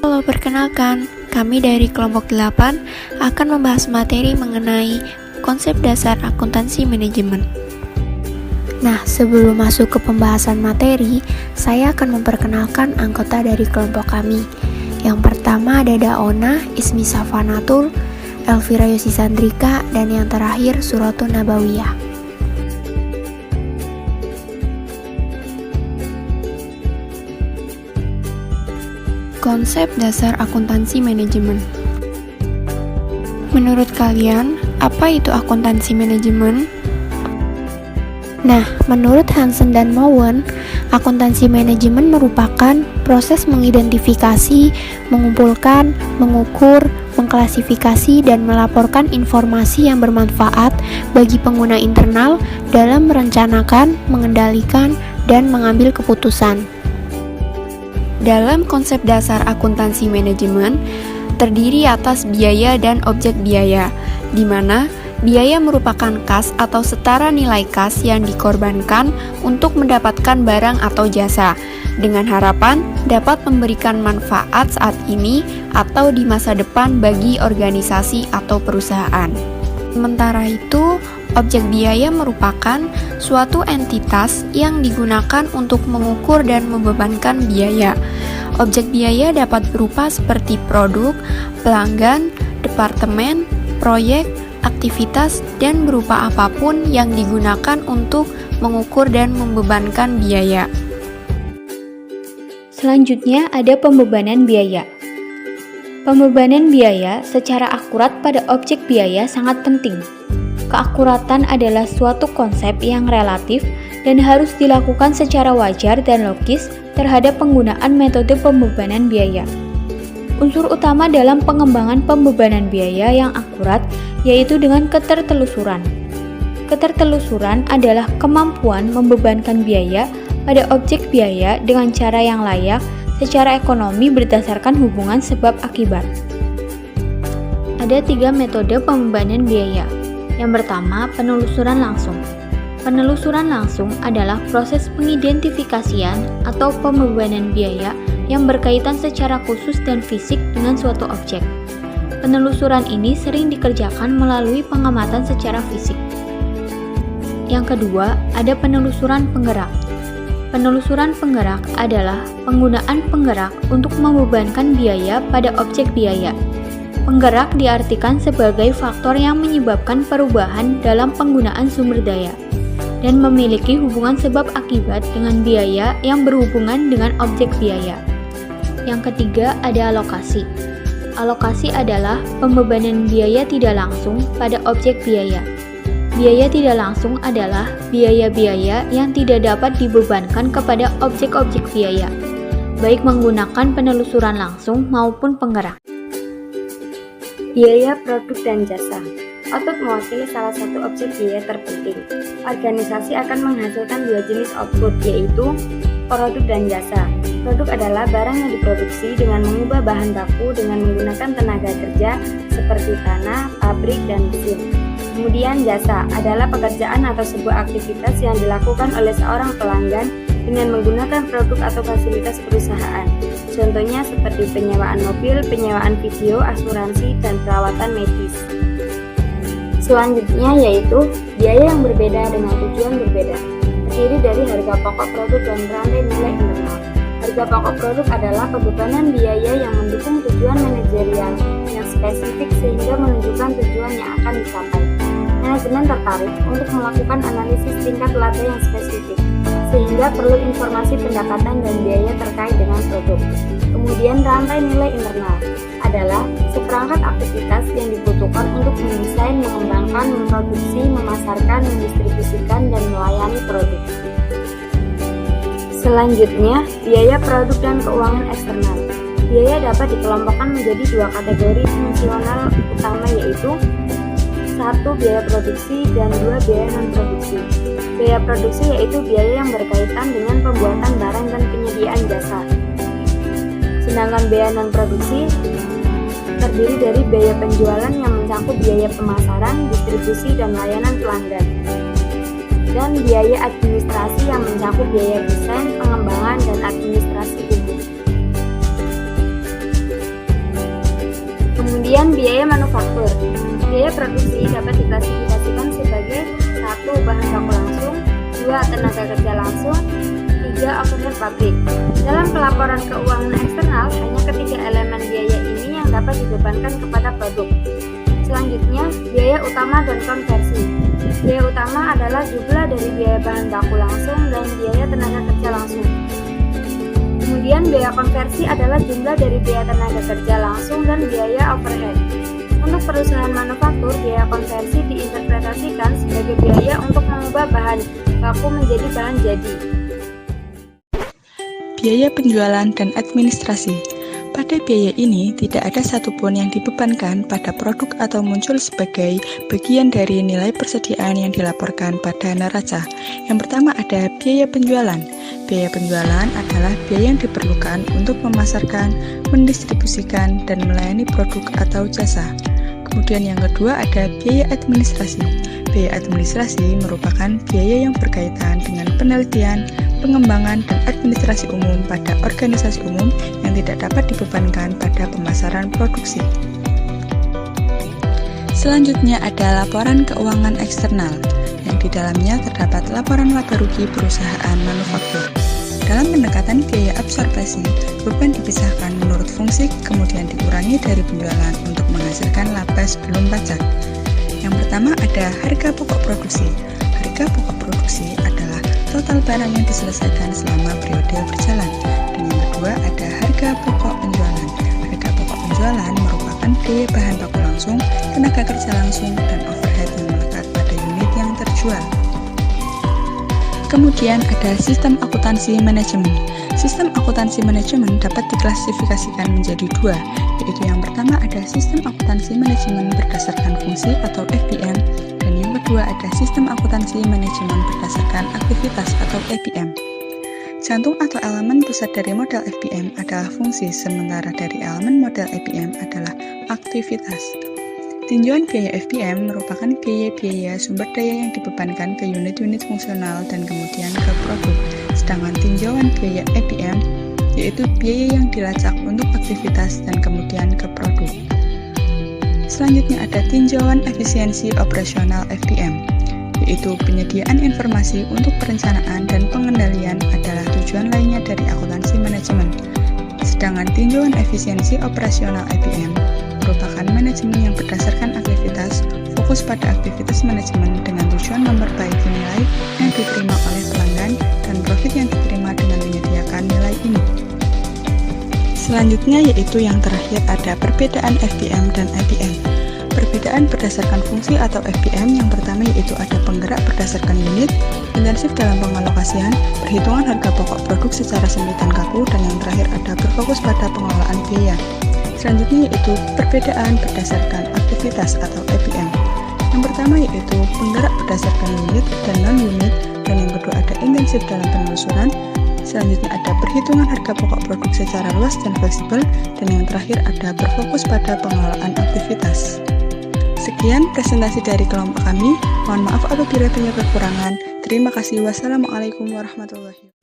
Halo, perkenalkan, kami dari kelompok 8 akan membahas materi mengenai konsep dasar akuntansi manajemen. Nah, sebelum masuk ke pembahasan materi, saya akan memperkenalkan anggota dari kelompok kami. Yang pertama ada Daona, Ismi Safanatul, Elvira Yosisandrika, dan yang terakhir Suratun Nabawiyah. Konsep dasar akuntansi manajemen. Menurut kalian, apa itu akuntansi manajemen? Nah, menurut Hansen dan Mowen, akuntansi manajemen merupakan proses mengidentifikasi, mengumpulkan, mengukur, mengklasifikasi, dan melaporkan informasi yang bermanfaat bagi pengguna internal dalam merencanakan, mengendalikan, dan mengambil keputusan. Dalam konsep dasar akuntansi manajemen, terdiri atas biaya dan objek biaya, di mana biaya merupakan kas atau setara nilai kas yang dikorbankan untuk mendapatkan barang atau jasa, dengan harapan dapat memberikan manfaat saat ini atau di masa depan bagi organisasi atau perusahaan. Sementara itu, objek biaya merupakan suatu entitas yang digunakan untuk mengukur dan membebankan biaya. Objek biaya dapat berupa seperti produk, pelanggan, departemen, proyek, aktivitas, dan berupa apapun yang digunakan untuk mengukur dan membebankan biaya. Selanjutnya ada pembebanan biaya. Pembebanan biaya secara akurat pada objek biaya sangat penting. Keakuratan adalah suatu konsep yang relatif dan harus dilakukan secara wajar dan logis terhadap penggunaan metode pembebanan biaya. Unsur utama dalam pengembangan pembebanan biaya yang akurat yaitu dengan ketertelusuran. Ketertelusuran adalah kemampuan membebankan biaya pada objek biaya dengan cara yang layak secara ekonomi berdasarkan hubungan sebab akibat. Ada 3 metode pembebanan biaya. Yang pertama, penelusuran langsung. Penelusuran langsung adalah proses pengidentifikasian atau pembebanan biaya yang berkaitan secara khusus dan fisik dengan suatu objek. Penelusuran ini sering dikerjakan melalui pengamatan secara fisik. Yang kedua, ada penelusuran penggerak. Penelusuran penggerak adalah penggunaan penggerak untuk membebankan biaya pada objek biaya. Penggerak diartikan sebagai faktor yang menyebabkan perubahan dalam penggunaan sumber daya dan memiliki hubungan sebab akibat dengan biaya yang berhubungan dengan objek biaya. Yang ketiga ada alokasi. Alokasi adalah pembebanan biaya tidak langsung pada objek biaya. Biaya tidak langsung adalah biaya-biaya yang tidak dapat dibebankan kepada objek-objek biaya, baik menggunakan penelusuran langsung maupun penggerak. Biaya produk dan jasa output mewakili salah satu objek biaya terpenting. Organisasi akan menghasilkan 2 jenis output, yaitu produk dan jasa. Produk adalah barang yang diproduksi dengan mengubah bahan baku dengan menggunakan tenaga kerja seperti tanah, pabrik, dan mesin. Kemudian jasa adalah pekerjaan atau sebuah aktivitas yang dilakukan oleh seorang pelanggan dengan menggunakan produk atau fasilitas perusahaan. Contohnya seperti penyewaan mobil, penyewaan video, asuransi, dan perawatan medis. Selanjutnya yaitu biaya yang berbeda dengan tujuan berbeda. Terdiri dari harga pokok produk dan rantai nilai internal. Harga pokok produk adalah pembebanan biaya yang mendukung tujuan manajerial yang spesifik sehingga menunjukkan tujuan yang akan dicapai. Manajemen tertarik untuk melakukan analisis tingkat laba yang spesifik, sehingga perlu informasi pendapatan dan biaya terkait dengan produk. Kemudian rantai nilai internal adalah seperangkat aktivitas yang dibutuhkan untuk mendesain, mengembangkan, memproduksi, memasarkan, mendistribusikan, dan melayani produk. Selanjutnya, biaya produk dan keuangan eksternal. Biaya dapat dikelompokkan menjadi 2 kategori fungsional utama, yaitu 1. Biaya produksi dan 2. Biaya non-produksi. Biaya produksi yaitu biaya yang berkaitan dengan pembuatan barang dan penyediaan jasa. Sedangkan biaya non-produksi terdiri dari biaya penjualan yang mencakup biaya pemasaran, distribusi, dan layanan pelanggan. Dan biaya administrasi yang mencakup biaya desain, pengembangan, dan administrasi umum. Biaya produksi dapat diklasifikasikan sebagai 1. Bahan baku langsung, 2. Tenaga kerja langsung, 3. Overhead pabrik. Dalam pelaporan keuangan eksternal, hanya ketiga elemen biaya ini yang dapat dibebankan kepada produk. Selanjutnya, biaya utama dan konversi. Biaya utama adalah jumlah dari biaya bahan baku langsung dan biaya tenaga kerja langsung. Kemudian biaya konversi adalah jumlah dari biaya tenaga kerja langsung dan biaya overhead. Untuk perusahaan manufaktur, biaya konversi diinterpretasikan sebagai biaya untuk mengubah bahan baku menjadi bahan jadi. Biaya penjualan dan administrasi. Pada biaya ini, tidak ada satupun yang dibebankan pada produk atau muncul sebagai bagian dari nilai persediaan yang dilaporkan pada neraca. Yang pertama ada biaya penjualan. Biaya penjualan adalah biaya yang diperlukan untuk memasarkan, mendistribusikan, dan melayani produk atau jasa. Kemudian yang kedua ada biaya administrasi. Biaya administrasi merupakan biaya yang berkaitan dengan penelitian, pengembangan, dan administrasi umum pada organisasi umum yang tidak dapat dibebankan pada pemasaran produksi. Selanjutnya ada laporan keuangan eksternal, yang di dalamnya terdapat laporan laba rugi perusahaan manufaktur. Dalam pendekatan biaya absorpsi, beban dipisahkan menurut fungsi, kemudian dikurangi dari penjualan untuk menghasilkan laba sebelum pajak. Yang pertama ada harga pokok produksi. Harga pokok produksi adalah total barang yang diselesaikan selama periode berjalan. Dan yang kedua ada harga pokok penjualan. Harga pokok penjualan merupakan biaya bahan baku langsung, tenaga kerja langsung, dan overhead yang melekat pada unit yang terjual. Kemudian ada sistem akuntansi manajemen. Sistem akuntansi manajemen dapat diklasifikasikan menjadi dua, yaitu yang pertama ada sistem akuntansi manajemen berdasarkan fungsi atau FBM, dan yang kedua ada sistem akuntansi manajemen berdasarkan aktivitas atau APM. Jantung atau elemen pusat dari model FBM adalah fungsi, sementara dari elemen model APM adalah aktivitas. Tinjauan biaya FBM merupakan biaya-biaya sumber daya yang dibebankan ke unit-unit fungsional dan kemudian ke produk. Sedangkan tinjauan biaya APM yaitu biaya yang dilacak untuk aktivitas dan kemudian ke produk. Selanjutnya ada tinjauan efisiensi operasional FBM, yaitu penyediaan informasi untuk perencanaan dan pengendalian adalah tujuan lainnya dari akuntansi manajemen. Sedangkan tinjauan efisiensi operasional APM merupakan manajemen yang berdasarkan aktivitas, fokus pada aktivitas manajemen dengan tujuan memperbaiki nilai yang diterima oleh pelanggan dan profit yang diterima dengan menyediakan nilai ini. Selanjutnya yaitu yang terakhir ada perbedaan FBM dan APM. Perbedaan berdasarkan fungsi atau FBM yang pertama yaitu ada penggerak berdasarkan unit, intensif dalam pengalokasian, perhitungan harga pokok produk secara sempit dan kaku, dan yang terakhir ada berfokus pada pengelolaan biaya. Selanjutnya yaitu perbedaan berdasarkan aktivitas atau APM. Yang pertama yaitu penggerak berdasarkan unit dan non-unit, dan yang kedua ada intensif dalam penelusuran. Selanjutnya ada perhitungan harga pokok produk secara luas dan fleksibel, dan yang terakhir ada berfokus pada pengelolaan aktivitas. Sekian presentasi dari kelompok kami. Mohon maaf apabila banyak kekurangan. Terima kasih. Wassalamualaikum warahmatullahi wabarakatuh.